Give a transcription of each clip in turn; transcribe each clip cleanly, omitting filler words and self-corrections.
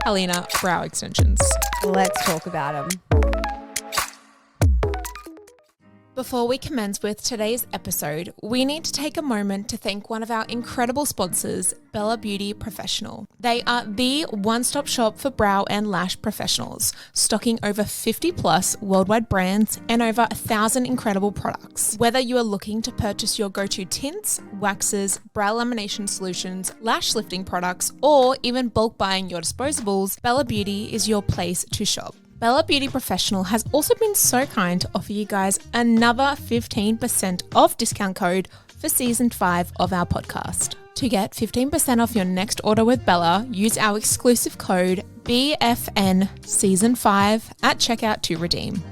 Helina brow extensions. Let's talk about them. Before we commence with today's episode, we need to take a moment to thank one of our incredible sponsors, Bella Beauty Professional. They are the one-stop shop for brow and lash professionals, stocking over 50 plus worldwide brands and over 1,000 incredible products. Whether you are looking to purchase your go-to tints, waxes, brow lamination solutions, lash lifting products, or even bulk buying your disposables, Bella Beauty is your place to shop. Bella Beauty Professional has also been so kind to offer you guys another 15% off discount code for season 5 of our podcast. To get 15% off your next order with Bella, use our exclusive code BFN season 5 at checkout to redeem.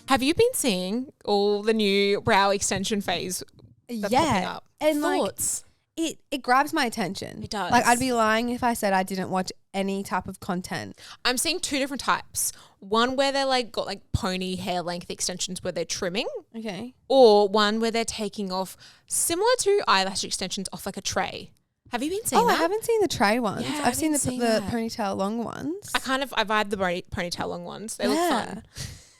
Have you been seeing all the new brow extension phase that's popping up? And thoughts? It grabs my attention. It does. Like, I'd be lying if I said I didn't watch any type of content. I'm seeing two different types. One where they're like got like pony hair length extensions where they're trimming. Okay. Or one where they're taking off, similar to eyelash extensions, off like a tray. Have you been seeing that? I haven't seen the tray ones. Yeah, I've seen the that. ponytail long ones. I vibe the ponytail long ones. They look fun.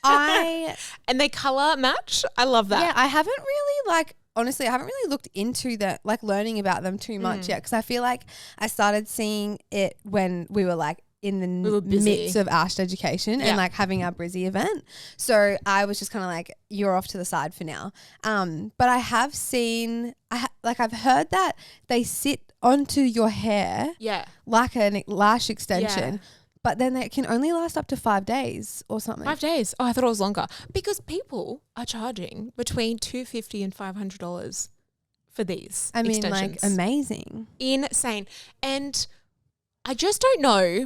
And they colour match. I love that. Yeah, I haven't really honestly, I haven't really looked into that, like learning about them too much yet, because I feel like I started seeing it when we were like in the midst of Ashed Education and like having our Brizzy event. So I was just kind of like, you're off to the side for now. But I have seen, I've heard that they sit onto your hair like a lash extension. Yeah. But then they can only last up to 5 days or something. 5 days? Oh, I thought it was longer. Because people are charging between $250 and $500 for these extensions. Like, amazing. Insane. And I just don't know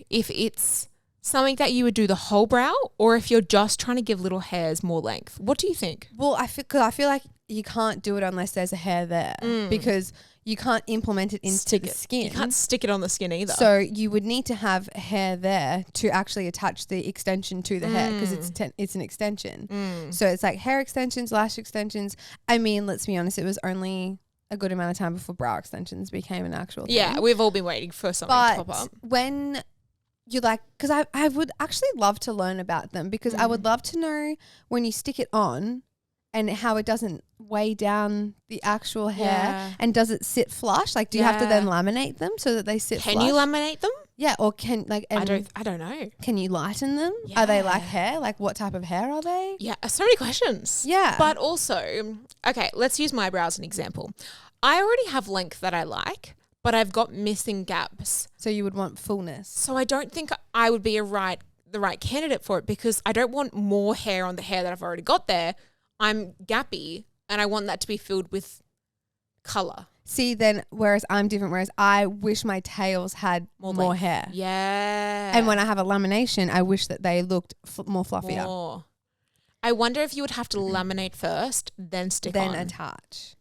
if it's something that you would do the whole brow or if you're just trying to give little hairs more length. What do you think? Well, I feel like you can't do it unless there's a hair there because you can't implement it into the skin. You can't stick it on the skin either. So you would need to have hair there to actually attach the extension to the hair because it's an extension. So it's like hair extensions, lash extensions. I mean, let's be honest, it was only a good amount of time before brow extensions became an actual thing. Yeah, we've all been waiting for something to pop up. When you because I would actually love to learn about them because I would love to know when you stick it on and how it doesn't weigh down the actual hair and does it sit flush? Like, do you have to then laminate them so that they sit flush? Can you laminate them? Yeah, or I don't know. Can you lighten them? Yeah. Are they like hair? Like, what type of hair are they? Yeah, so many questions. Yeah. But also, okay, let's use my brows as an example. I already have length that I like, but I've got missing gaps. So you would want fullness. So I don't think I would be the right candidate for it because I don't want more hair on the hair that I've already got there. I'm gappy and I want that to be filled with colour. See, then, whereas I'm different, whereas I wish my tails had more hair. Yeah. And when I have a lamination, I wish that they looked more fluffier. More. I wonder if you would have to laminate first, then stick on. Then attach.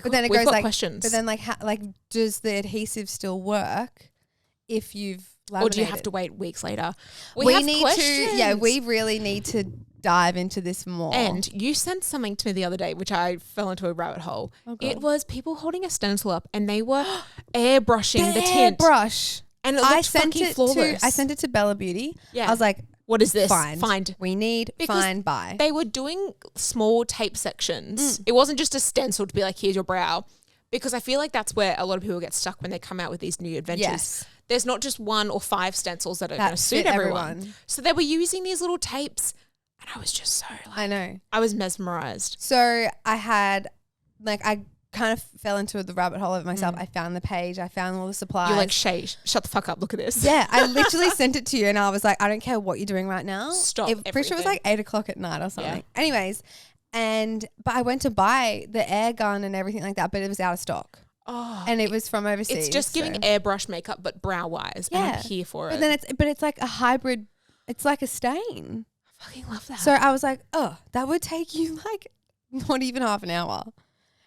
But then it We've goes got like questions. But then does the adhesive still work if you've laminated? Or do you have to wait weeks later? We really need to dive into this more. And you sent something to me the other day, which I fell into a rabbit hole. Oh, it was people holding a stencil up and they were airbrushing the tint. Airbrush. And it looked fucking flawless. I sent it to Bella Beauty. Yeah. I was like, what is this? Find. We need find buy. They were doing small tape sections. It wasn't just a stencil to be like, here's your brow. Because I feel like that's where a lot of people get stuck when they come out with these new adventures. Yes. There's not just 1 or 5 stencils that are going to suit everyone. So they were using these little tapes and I was just so I know. I was mesmerized. So I had I kind of fell into the rabbit hole of myself. I found the page. I found all the supplies. You're like, Shay, shut the fuck up. Look at this. Yeah. I literally sent it to you and I was like, I don't care what you're doing right now. Stop Pretty sure it was like 8 o'clock at night or something. Yeah. Anyways, but I went to buy the air gun and everything like that, but it was out of stock. Oh, and it was from overseas. It's just giving airbrush makeup, but brow wise. Yeah. And I'm here for it. But it's like a hybrid. It's like a stain. I fucking love that. So I was like, oh, that would take you like not even half an hour.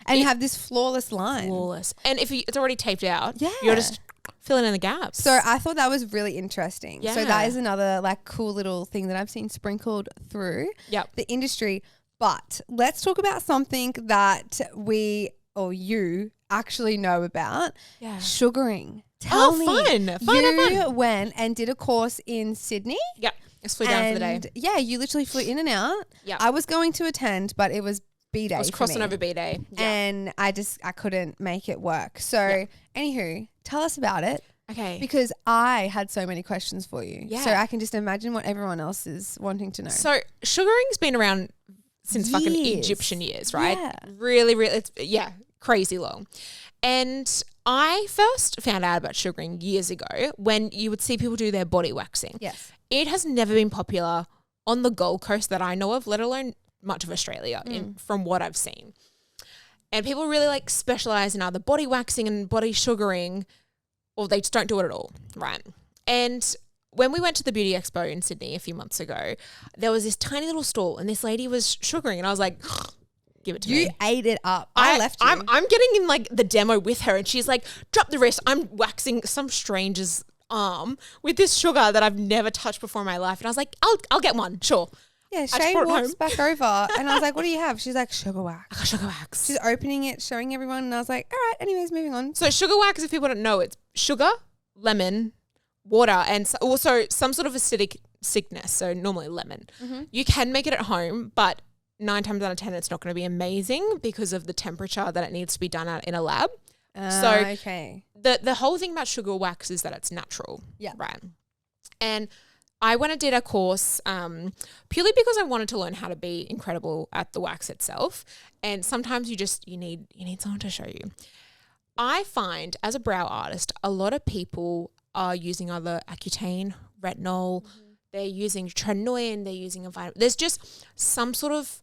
And you have this flawless line. Flawless. And if it's already taped out, you're just filling in the gaps. So I thought that was really interesting. Yeah. So that is another cool little thing that I've seen sprinkled through the industry. But let's talk about something that we or you actually know about. Yeah. Sugaring. Tell me. Fun. You went and did a course in Sydney. Yep. Just flew down for the day. Yeah, you literally flew in and out. Yeah. I was going to attend, but it was B day. I was crossing over B day. Yeah. And I couldn't make it work. So anywho, tell us about it. Okay. Because I had so many questions for you. Yeah. So I can just imagine what everyone else is wanting to know. So sugaring's been around since fucking Egyptian years, right? Yeah. Really, it's crazy long. And I first found out about sugaring years ago when you would see people do their body waxing. Yes. It has never been popular on the Gold Coast that I know of, let alone much of Australia from what I've seen. And people really like specialize in either body waxing and body sugaring, or they just don't do it at all, right? And when we went to the Beauty Expo in Sydney a few months ago, there was this tiny little stall and this lady was sugaring and I was like, give it to me. You ate it up. I left you. I'm getting in like the demo with her and she's like, drop the wrist. I'm waxing some stranger's arm with this sugar that I've never touched before in my life. And I was like, I'll get one, sure. Yeah, Shay walks back over and I was like, what do you have? She's like, sugar wax. I got sugar wax. She's opening it, showing everyone. And I was like, all right, anyways, moving on. So sugar wax, if people don't know, it's sugar, lemon, water, and also some sort of acidic sickness. So normally lemon. Mm-hmm. You can make it at home, but 9 times out of 10, it's not going to be amazing because of the temperature that it needs to be done at in a lab. Okay. The whole thing about sugar wax is that it's natural. Yeah. Right. And I went and did a course purely because I wanted to learn how to be incredible at the wax itself. And sometimes you need someone to show you. I find as a brow artist, a lot of people are using either Accutane, retinol, they're using tretinoin, they're using a vitamin. There's just some sort of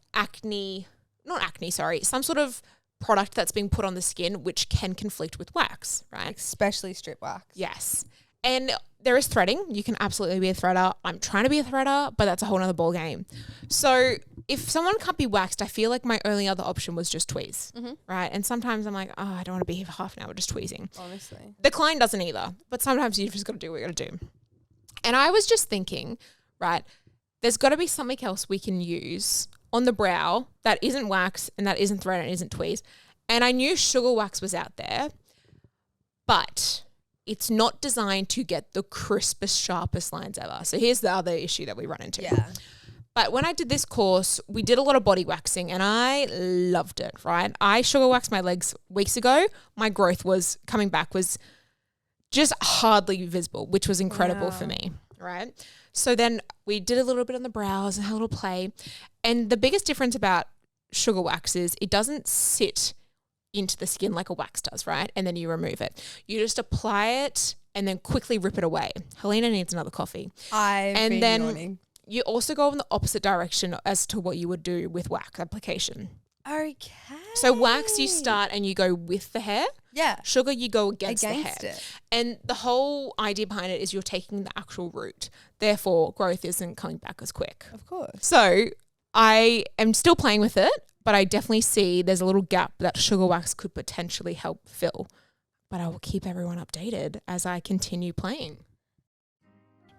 some sort of product that's being put on the skin which can conflict with wax, right? Especially strip wax. Yes. And there is threading. You can absolutely be a threader. I'm trying to be a threader, but that's a whole nother ball game. So if someone can't be waxed, I feel like my only other option was just tweeze, right? And sometimes I'm like, I don't want to be here for half an hour just tweezing. Honestly. The client doesn't either, but sometimes you've just got to do what you got to do. And I was just thinking, right, there's got to be something else we can use on the brow that isn't wax and that isn't thread and isn't tweeze. And I knew sugar wax was out there, but it's not designed to get the crispest, sharpest lines ever. So here's the other issue that we run into. Yeah. But when I did this course, we did a lot of body waxing and I loved it, right? I sugar waxed my legs weeks ago. My growth was coming back was just hardly visible, which was incredible for me, right? So then we did a little bit on the brows and had a little play. And the biggest difference about sugar wax is it doesn't sit into the skin like a wax does, right? And then you remove it. You just apply it and then quickly rip it away. Helina needs another coffee. And then yawning. You also go in the opposite direction as to what you would do with wax application. Okay. So wax, you start and you go with the hair. Yeah. Sugar, you go against the hair. It. And the whole idea behind it is you're taking the actual root. Therefore, growth isn't coming back as quick. Of course. So I am still playing with it, but I definitely see there's a little gap that sugar wax could potentially help fill. But I will keep everyone updated as I continue playing.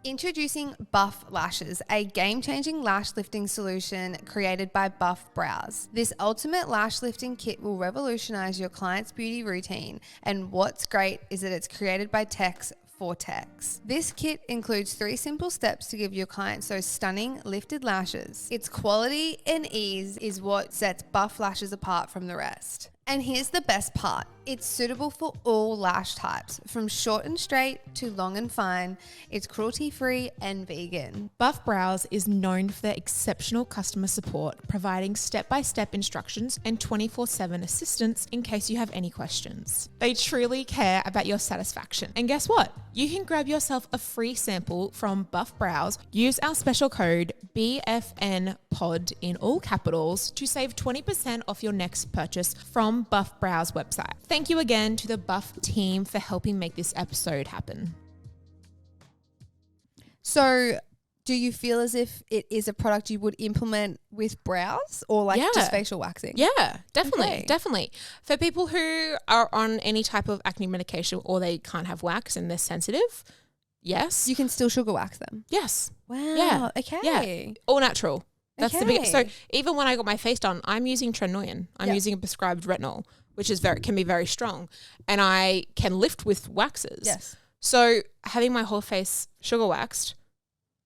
Introducing Buff Lashes, a game-changing lash lifting solution created by Browz. This ultimate lash lifting kit will revolutionize your client's beauty routine. And what's great is that it's created by techs for techs. This kit includes 3 simple steps to give your clients those stunning lifted lashes. Its quality and ease is what sets Buff Lashes apart from the rest. And here's the best part. It's suitable for all lash types, from short and straight to long and fine. It's cruelty-free and vegan. Buff Browz is known for their exceptional customer support, providing step-by-step instructions and 24/7 assistance in case you have any questions. They truly care about your satisfaction. And guess what? You can grab yourself a free sample from Buff Browz. Use our special code BFNPOD in all capitals to save 20% off your next purchase from Buff Browz website. Thank you again to the Buff team for helping make this episode happen. So do you feel as if it is a product you would implement with brows or like just facial waxing? Yeah, definitely. Definitely. For people who are on any type of acne medication or they can't have wax and they're sensitive, yes. You can still sugar wax them? Yes. Wow. Yeah. Okay. Yeah. All natural. That's the biggest. So even when I got my face done, I'm using Tretinoin. I'm using a prescribed retinol, which is can be very strong, and I can lift with waxes. Yes. So having my whole face sugar waxed,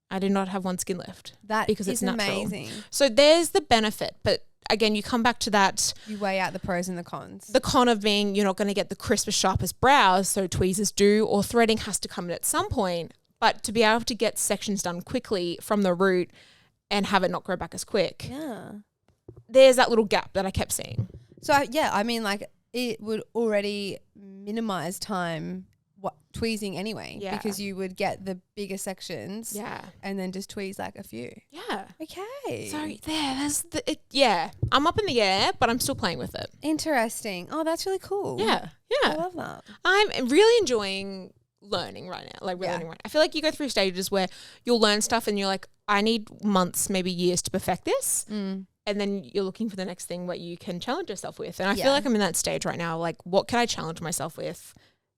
I did not have one skin lift. Because it's natural. Amazing. So there's the benefit, but again, you come back to that. You weigh out the pros and the cons. The con of being you're not going to get the crisp as sharpest brows, so tweezers do, or threading has to come in at some point. But to be able to get sections done quickly from the root and have it not grow back as quick, there's that little gap that I kept seeing. So I mean, like it would already minimize time tweezing anyway, because you would get the bigger sections, and then just tweeze like a few. Yeah. Okay. So I'm up in the air, but I'm still playing with it. Interesting. Oh, that's really cool. Yeah. I love that. I'm really enjoying learning right now. Like learning right. I feel like you go through stages where you'll learn stuff and you're like, I need months, maybe years to perfect this. And then you're looking for the next thing what you can challenge yourself with. And I feel like I'm in that stage right now. Like, what can I challenge myself with?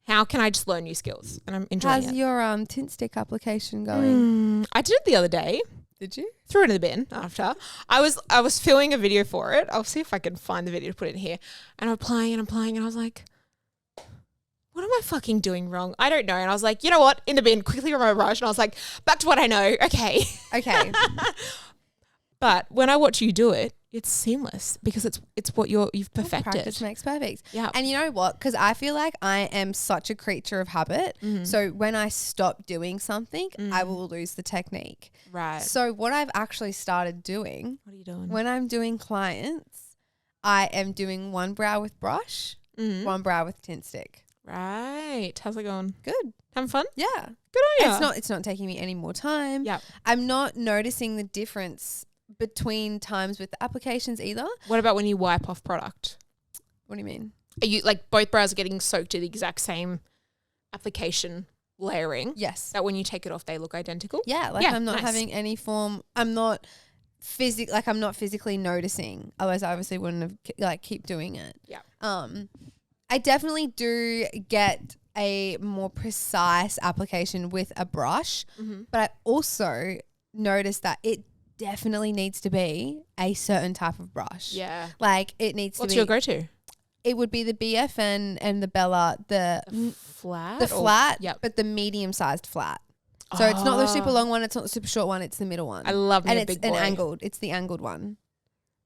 How can I just learn new skills? And I'm enjoying it. How's your tint stick application going? I did it the other day. Did you? Threw it in the bin after. I was filming a video for it. I'll see if I can find the video to put it in here. And I'm applying and I was like, what am I fucking doing wrong? I don't know. And I was like, you know what? In the bin, quickly remove my brush. And I was like, back to what I know. Okay. But when I watch you do it, it's seamless because it's what you've perfected. Practice makes perfect. Yeah. And you know what? Because I feel like I am such a creature of habit. So when I stop doing something, I will lose the technique. Right. So what I've actually started doing. What are you doing? When I'm doing clients, I am doing one brow with brush, one brow with tint stick. Right. How's it going? Good. Having fun? Yeah. Good on you. It's not taking me any more time. Yeah. I'm not noticing the difference between times with the applications either. What about when you wipe off product? What do you mean? Are you like both brows are getting soaked to the exact same application layering? Yes. That when you take it off, they look identical? Yeah. Like I'm not having any form. I'm not physically noticing. Otherwise, I obviously wouldn't have keep doing it. Yeah. I definitely do get a more precise application with a brush, but I also notice that it definitely needs to be a certain type of brush. Yeah. Like it needs What's to be. your go-to? It would be the BF and the Bella, the flat? The flat, but the medium-sized flat. So it's not the super long one, it's not the super short one, it's the middle one. I love and a it's big boy. angled. It's the angled one.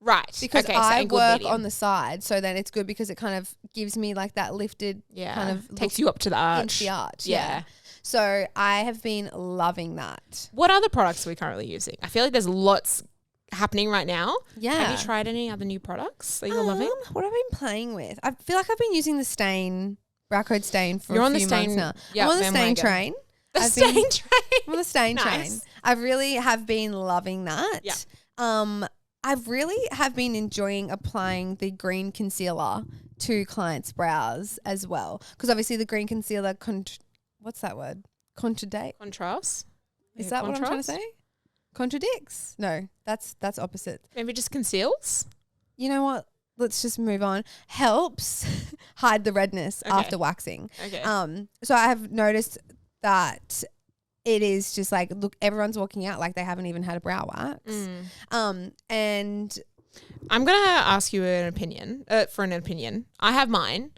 Right. Because so I work medium. on the side, so then it's good because it kind of gives me like that lifted kind of takes you up to the arch. Into the arch. Yeah. So I have been loving that. What other products are we currently using? I feel like there's lots happening right now. Yeah. Have you tried any other new products that you're loving? What have I been playing with? I feel like I've been using the Stain, Brow Code Stain for You're a on few the Stain, months now. Yeah, I'm on the Stain train. The Stain train. I'm on the Stain train. I really have been loving that. Yeah. I really have been enjoying applying the green concealer to clients' brows as well. Because obviously the green concealer, what's that word? Contrast? Is that what I'm trying to say? Contradicts? No, that's opposite. Maybe just conceals? You know what? Let's just move on. Helps hide the redness after waxing. Okay. So I have noticed that it is just like, look, everyone's walking out like they haven't even had a brow wax. And I'm going to ask you an opinion, for an opinion. I have mine.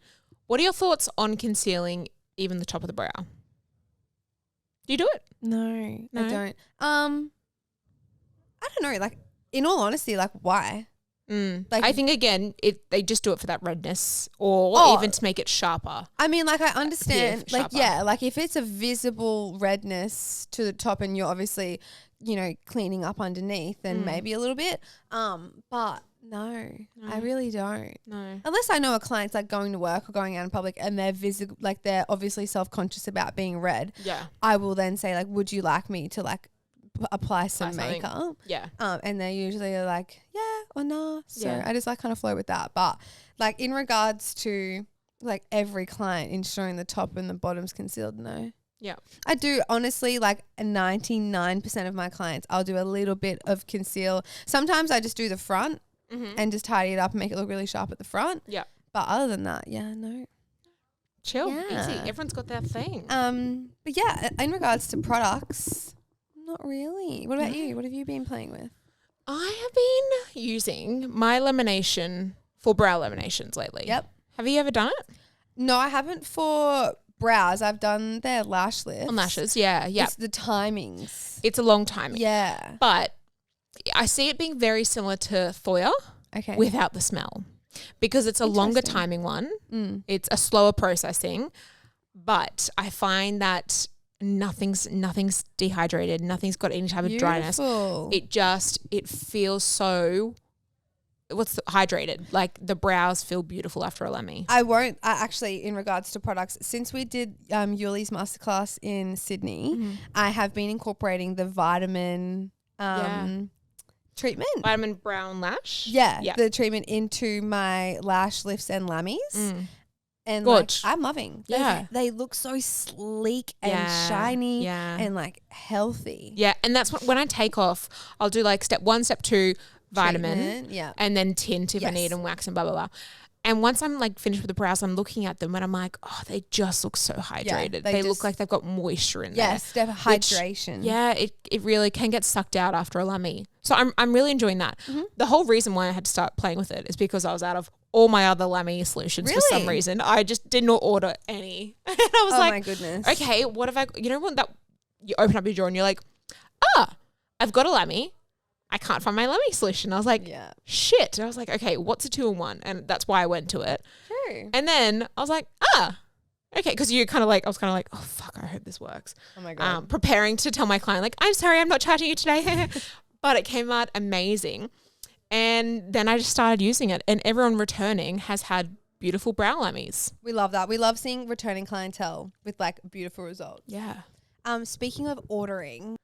What are your thoughts on concealing even the top of the brow? Do you do it? No, I don't. I don't know. Like, in all honesty, like, why? Like, I think, again, they just do it for that redness or even to make it sharper. I mean, like, I understand. Like, yeah, like, if it's a visible redness to the top and you're obviously, you know, cleaning up underneath, then maybe a little bit. But no, I really don't. No. Unless I know a client's, like, going to work or going out in public and they're like, they're obviously self-conscious about being red. Yeah. I will then say, like, would you like me to, like, apply some makeup? Yeah. And they usually are like, yeah or nah. So I just like kind of flow with that. But like in regards to like every client ensuring the top and the bottom's concealed, no. Yeah. I do honestly, like 99% of my clients, I'll do a little bit of conceal. Sometimes I just do the front and just tidy it up and make it look really sharp at the front. Yeah. But other than that, yeah, no. Chill. Easy. Everyone's got their thing. But yeah, in regards to products, not really. What about you? What have you been playing with? I have been using my lamination for brow laminations lately. Yep. Have you ever done it? No, I haven't for brows. I've done their lash lifts. On lashes, yeah. It's the timings. It's a long timing. Yeah. But I see it being very similar to Thoya without the smell because it's a longer timing one. It's a slower processing, but I find that nothing's dehydrated. Nothing's got any type of dryness. It feels so hydrated. Like the brows feel beautiful after a lamy. I actually, in regards to products, since we did Yuli's masterclass in Sydney, I have been incorporating the vitamin treatment. Vitamin brown lash? Yeah, the treatment into my lash lifts and lammies. And like, I'm loving. They look so sleek and shiny and like healthy. Yeah, and that's when I take off, I'll do like step 1, step 2, vitamin, and then tint if I need, and wax and blah, blah, blah. And once I'm like finished with the brows, I'm looking at them and I'm like, oh, they just look so hydrated. They look like they've got moisture in there. Yes, hydration. It really can get sucked out after a lamy. So I'm really enjoying that. The whole reason why I had to start playing with it is because I was out of all my other lamy solutions for some reason. I just did not order any. And I was like, my goodness. Okay, what have I, you know when that you open up your drawer and you're like, I've got a lamy. I can't find my lamy solution. I was like, shit. And I was like, okay, what's a 2-in-1? And that's why I went to it. True. And then I was like, okay. Because I was kind of like, oh, fuck, I hope this works. Oh, my God. Preparing to tell my client, like, I'm sorry, I'm not charging you today. But it came out amazing. And then I just started using it. And everyone returning has had beautiful brow lammies. We love that. We love seeing returning clientele with, like, beautiful results. Yeah. Speaking of ordering,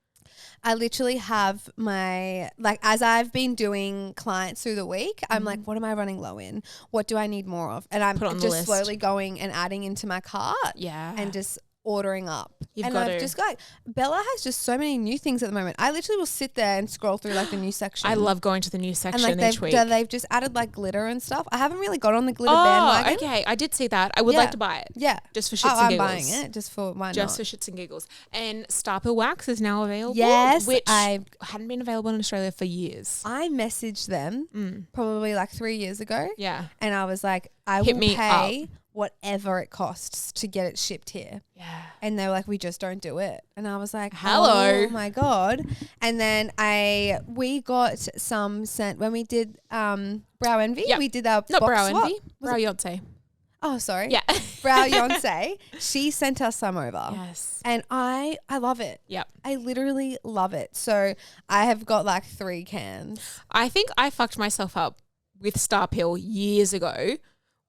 I literally have my, like, as I've been doing clients through the week, I'm like, what am I running low in? What do I need more of? And I'm just slowly going and adding into my cart. Yeah. And just ordering up. Bella has just so many new things at the moment. I literally will sit there and scroll through like the new section. I love going to the new section each week. They've just added like glitter and stuff. I haven't really got on the glitter bandwagon. Okay. I did see that. I would like to buy it. Yeah. Just for shits and giggles. I'm buying it just for why not? Just for shits and giggles. And Star Peel Wax is now available. Yes. Which hadn't been available in Australia for years. I messaged them probably like 3 years ago. Yeah. And I was like, I will pay whatever it costs to get it shipped here. Yeah. And they were like, we just don't do it. And I was like, hello. Oh my God. And then we got some sent when we did Brow Envy. Yep. We did our not box Brow swap. Envy. Brow Yonsei. Oh, sorry. Yeah. Brow Yonsei. She sent us some over. Yes. And I love it. Yep. I literally love it. So I have got like 3 cans. I think I fucked myself up with Star Peel years ago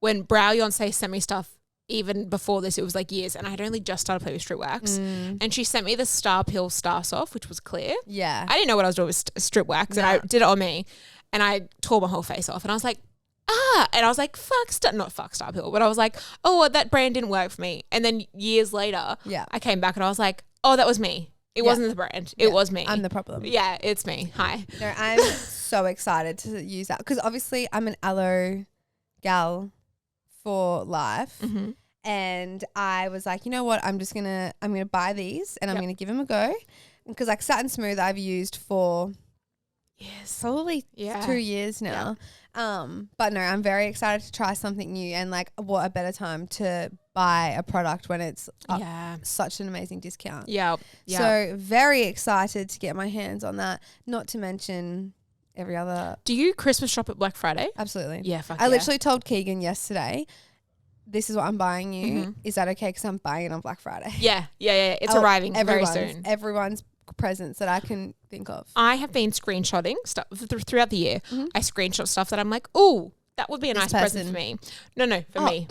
when Brow Yonsei sent me stuff. Even before this, it was like years, and I had only just started playing with strip wax. And she sent me the Star Peel Star Soft, which was clear. Yeah. I didn't know what I was doing with strip wax, and I did it on me, and I tore my whole face off, and I was like, and I was like, not fuck Star Peel, but I was like, oh, well, that brand didn't work for me. And then years later, I came back and I was like, oh, that was me. It wasn't the brand. It was me. I'm the problem. Yeah, it's me. Hi. No, I'm so excited to use that because obviously I'm an aloe gal for life. And I was like, you know what? I'm gonna buy these and I'm gonna give them a go because like Satin Smooth I've used for probably 2 years now. But no, I'm very excited to try something new and like what a better time to buy a product when it's such an amazing discount. So very excited to get my hands on that. Not to mention every other. Do you Christmas shop at Black Friday? Absolutely. Yeah, I literally told Keegan yesterday, this is what I'm buying you. Is that okay? Because I'm buying it on Black Friday. Yeah. It's arriving very soon. Everyone's presents that I can think of. I have been screenshotting stuff throughout the year. I screenshot stuff that I'm like, oh, that would be a nice present for me. No, for me.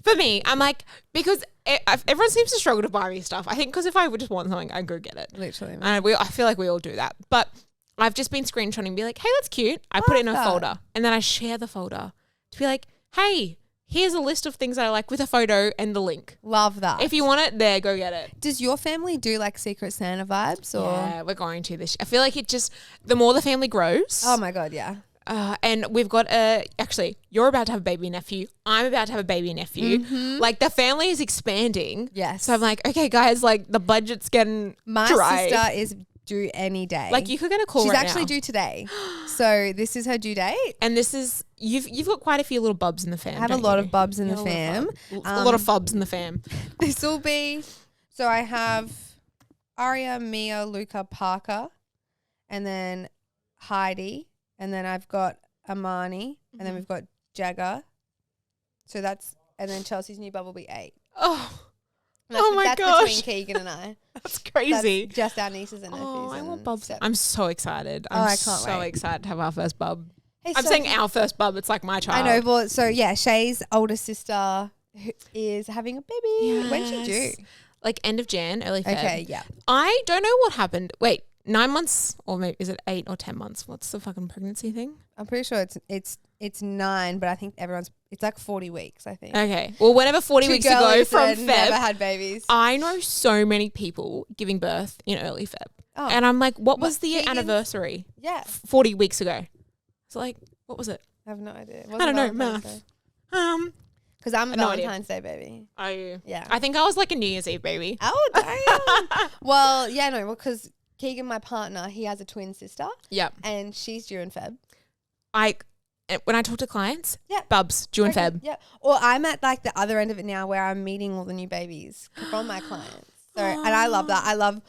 For me, I'm like, because everyone seems to struggle to buy me stuff. I think because if I would just want something, I'd go get it. Literally. And I feel like we all do that. But I've just been screenshotting and be like, hey, that's cute. I put it in a folder. And then I share the folder to be like, hey, here's a list of things that I like with a photo and the link. Love that. If you want it, there, go get it. Does your family do like Secret Santa vibes? Or? Yeah, we're going to this. I feel like the more the family grows. Oh my God, yeah. And we've got actually, you're about to have a baby nephew. I'm about to have a baby nephew. Like the family is expanding. Yes. So I'm like, okay, guys, like the budget's getting My dry. sister is due any day. Like you could get a call She's right actually now. due today. So this is her due date. And this is, you've got quite a few little bubs in the fam. I have a lot of bubs in the fam. A lot of fubs in the fam. This will be, so I have Aria, Mia, Luca, Parker, and then Heidi, and then I've got Amani, and then we've got Jagger. So that's, and then Chelsea's new bubble will be 8. That's gosh. Between Keegan and I. That's crazy. That's just our nieces and nephews. Oh, I want bubs. Step. I'm so excited. I can't so wait. excited to have our first bub. Hey, I'm saying our first bub. It's like my child. I know. Well, so yeah, Shay's older sister who is having a baby. Yes. When's she due? Like end of Jan, early Feb. Okay, yeah. I don't know what happened. Wait, 9 months or maybe is it 8 or 10 months? What's the fucking pregnancy thing? I'm pretty sure it's 9, but I think it's like 40 weeks, I think. Okay. Well, whenever 40 weeks ago from Feb, never had babies. I know so many people giving birth in early Feb. Oh. And I'm like, what was the Keegan's- anniversary? Yeah. 40 weeks ago. It's like, what was it? I have no idea. I don't know, math. Because I'm a No idea. Valentine's Day baby. Are you? Yeah. I think I was like a New Year's Eve baby. Oh, damn. Well, yeah, no, because Keegan, my partner, he has a twin sister. Yep. And she's due in Feb. When I talk to clients, Yeah. bubs, due in Feb. Yeah. Or I'm at like the other end of it now where I'm meeting all the new babies from my clients. So, and I love that.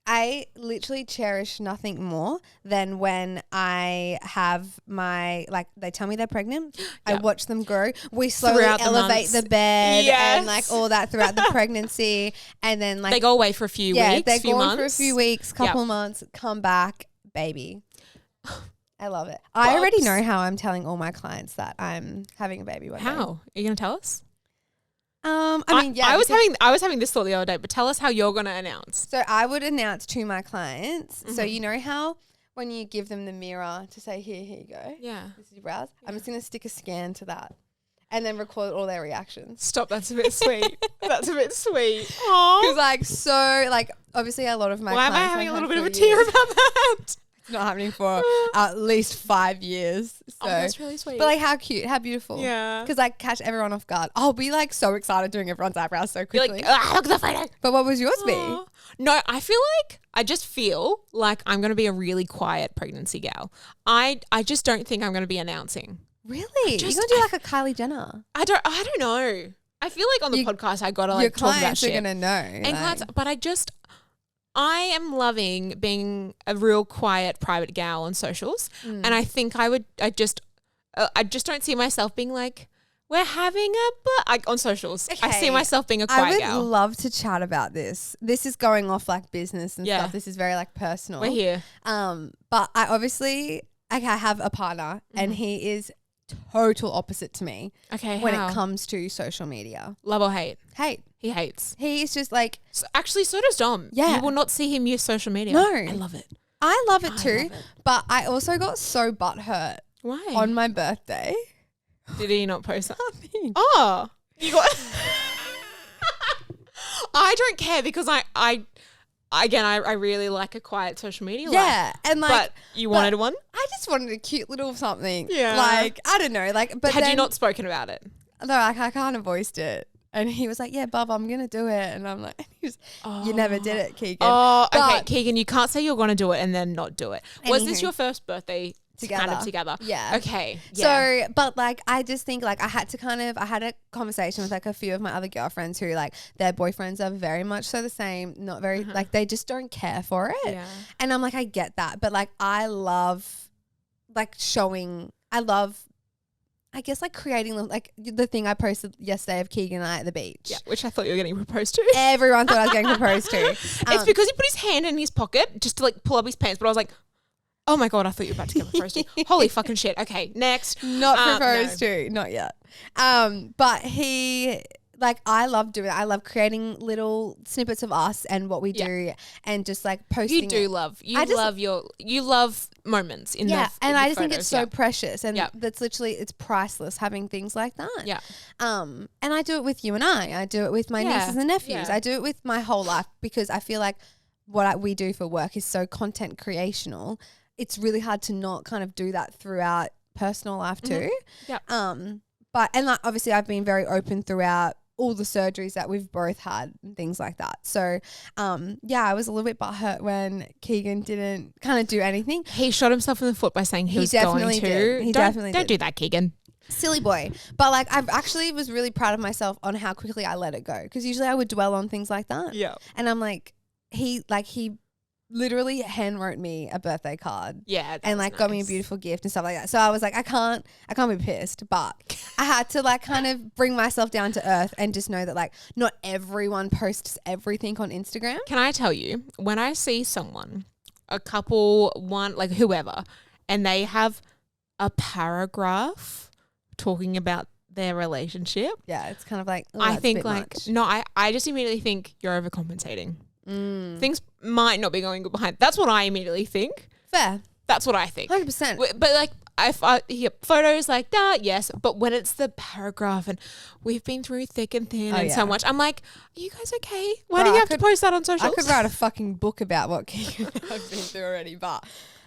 I literally cherish nothing more than when I have like they tell me they're pregnant. Yep. I watch them grow. We slowly elevate the bed and like all that throughout the pregnancy. And then like they go away for a few weeks, they're few gone months. for a few weeks, couple months, come back, baby. I love it. I already know how I'm telling all my clients that I'm having a baby one day. How? Are you going to tell us? I was having this thought the other day, but tell us how you're going to announce. So I would announce to my clients. So you know how when you give them the mirror to say, here you go. Yeah. This is your brows. Yeah. I'm just going to stick a scan to that and then record all their reactions. Stop. That's a bit sweet. That's a bit sweet. Because obviously a lot of my clients. Why am I having a little bit of a tear about that? It's not happening for at least 5 years. So. That's really sweet. But like how cute, how beautiful. Yeah. Because like catch everyone off guard. I'll be like so excited doing everyone's eyebrows so quickly. You're like, look at the photo. But what was yours be? No, I just feel like I'm going to be a really quiet pregnancy gal. I just don't think I'm going to be announcing. Really? You're going to do like a Kylie Jenner? I don't know. I feel like on the podcast I got to like talk about shit. Your clients are going to know. And clients, but I am loving being a real quiet private gal on socials. And I think I just don't see myself being like, we're having on socials. Okay. I see myself being a quiet gal. I would love to chat about this. This is going off like business and stuff. This is very like personal. We're here. But I obviously, I have a partner and he is total opposite to me. Okay, when it comes to social media. Love or hate? Hate. He hates. He's just like... Actually, so does Dom. Yeah. You will not see him use social media. No. I love it. I love it too. But I also got so butthurt. Why? On my birthday. Did he not post that? Oh. You got... I don't care because I really like a quiet social media life. Yeah. And like... But you wanted one? I just wanted a cute little something. Yeah. Like, I don't know. Like, but Had you not spoken about it? No, like I kind of voiced it. And he was like, yeah, Bob, I'm going to do it. And I'm like, you never did it, Keegan. Oh, okay, Keegan, you can't say you're going to do it and then not do it. Was this your first birthday together? Kind of together? Yeah. Okay. Yeah. So, but like, I just think like I had a conversation with like a few of my other girlfriends who like their boyfriends are very much so the same, not very, like they just don't care for it. Yeah. And I'm like, I get that. But like, I love like I guess like creating like the thing I posted yesterday of Keegan and I at the beach. Yeah, which I thought you were getting proposed to. Everyone thought I was getting proposed to. It's because he put his hand in his pocket just to like pull up his pants. But I was like, oh my God, I thought you were about to get proposed to. Holy fucking shit. Okay, next. Not proposed to. Not yet. But he... Like I love doing it. I love creating little snippets of us and what we do and just like posting. You love moments in and I just photos, think it's so precious and that's literally, it's priceless having things like that. Yeah. And I do it with you and I do it with my nieces and nephews. I do it with my whole life because I feel like what we do for work is so content creational. It's really hard to not kind of do that throughout personal life too. Yeah. But like, obviously I've been very open throughout all the surgeries that we've both had and things like that. So, I was a little bit butthurt when Keegan didn't kind of do anything. He shot himself in the foot by saying he was definitely going to. Did. He definitely Don't did. do that, Keegan. Silly boy. But like, I actually was really proud of myself on how quickly I let it go. Because usually I would dwell on things like that. Yeah. And I'm like, he literally hand wrote me a birthday card. Yeah. And like got me a beautiful gift and stuff like that. So I was like, I can't be pissed, but I had to like kind of bring myself down to earth and just know that like not everyone posts everything on Instagram. Can I tell you, when I see someone, a couple, one, like whoever, and they have a paragraph talking about their relationship. Yeah, it's kind of like, I think like, much. no, I just immediately think you're overcompensating. Things might not be going good behind. That's what I immediately think. Fair. That's what I think. 100%. But like, I hear photos like that, yes. But when it's the paragraph and we've been through thick and thin and so much, I'm like, are you guys okay? Why do you have to post that on socials? I could write a fucking book about what Keegan and I've been through already, but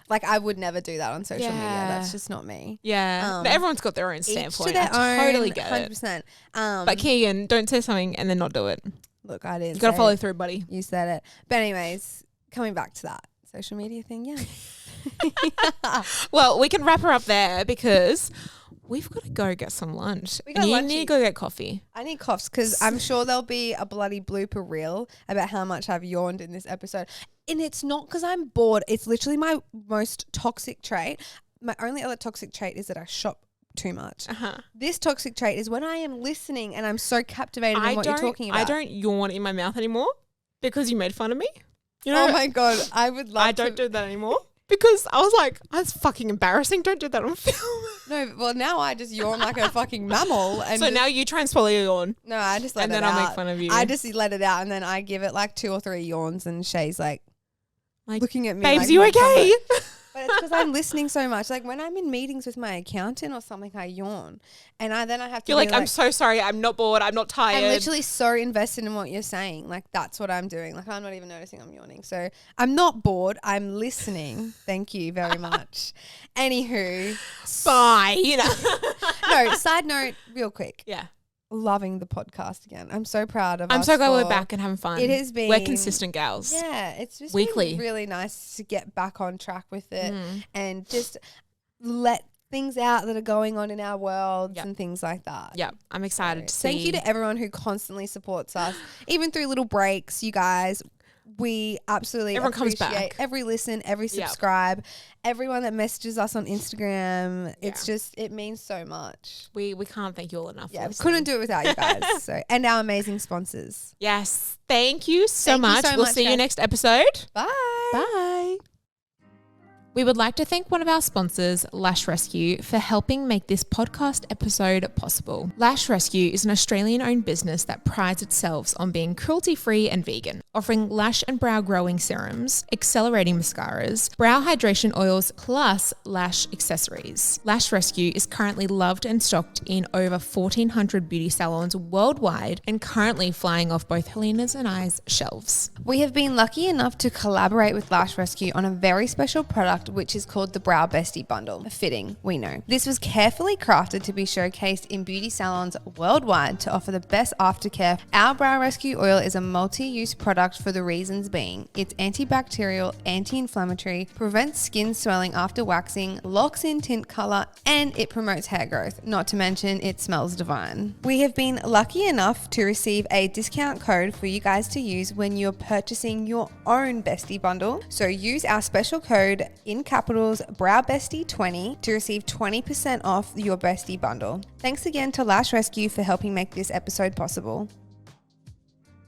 like I would never do that on social media. That's just not me. Yeah. But everyone's got their own standpoint. Each to their own, totally get 100%. But Keegan, don't say something and then not do it. Look, I didn't. You got to follow through, buddy. You said it. But anyways, coming back to that social media thing, yeah. Well, we can wrap her up there because we've got to go get some lunch. You need to go get coffee. I need coughs because I'm sure there'll be a bloody blooper reel about how much I've yawned in this episode. And it's not because I'm bored. It's literally my most toxic trait. My only other toxic trait is that I shop too much. This toxic trait is when I am listening and I'm so captivated in what you're talking about. I don't yawn in my mouth anymore because you made fun of me. You know, oh my God. I would love I don't do that anymore because I was like, that's fucking embarrassing. Don't do that on film. No, well now I just yawn like a fucking mammal. And so now you try and swallow your yawn. No, I just let it out. And then I'll make fun of you. I just let it out and then I give it like 2 or 3 yawns and Shay's like looking at me. Babes, like, you okay? But it's because I'm listening so much. Like when I'm in meetings with my accountant or something, I yawn. And then I have to You're like, I'm so sorry. I'm not bored. I'm not tired. I'm literally so invested in what you're saying. Like that's what I'm doing. Like I'm not even noticing I'm yawning. So I'm not bored. I'm listening. Thank you very much. Anywho. Bye. You know. No, side note, real quick. Yeah. Loving the podcast again. I'm so proud of us. I'm so glad we're back and having fun. It has been. We're consistent gals. Yeah, it's just weekly. been really nice to get back on track with it and just let things out that are going on in our worlds and things like that. Yeah, I'm excited to see. Thank you to everyone who constantly supports us, even through little breaks, you guys. We absolutely Everyone comes appreciate back. every listen, every subscribe, everyone that messages us on Instagram. It's just, it means so much. We can't thank you all enough. Yeah, we couldn't do it without you guys. So, and our amazing sponsors. Yes. Thank you so much. We'll see you next episode. Bye. Bye. We would like to thank one of our sponsors, Lash Rescue, for helping make this podcast episode possible. Lash Rescue is an Australian-owned business that prides itself on being cruelty-free and vegan, offering lash and brow growing serums, accelerating mascaras, brow hydration oils, plus lash accessories. Lash Rescue is currently loved and stocked in over 1,400 beauty salons worldwide and currently flying off both Helina's and I's shelves. We have been lucky enough to collaborate with Lash Rescue on a very special product which is called the Brow Bestie Bundle. Fitting, we know. This was carefully crafted to be showcased in beauty salons worldwide to offer the best aftercare. Our Brow Rescue oil is a multi-use product for the reasons being it's antibacterial, anti-inflammatory, prevents skin swelling after waxing, locks in tint color, and it promotes hair growth. Not to mention it smells divine. We have been lucky enough to receive a discount code for you guys to use when you're purchasing your own Bestie Bundle. So use our special code in capitals BROWBESTIE20 to receive 20% off your Bestie Bundle. Thanks again to Lash Rescue for helping make this episode possible.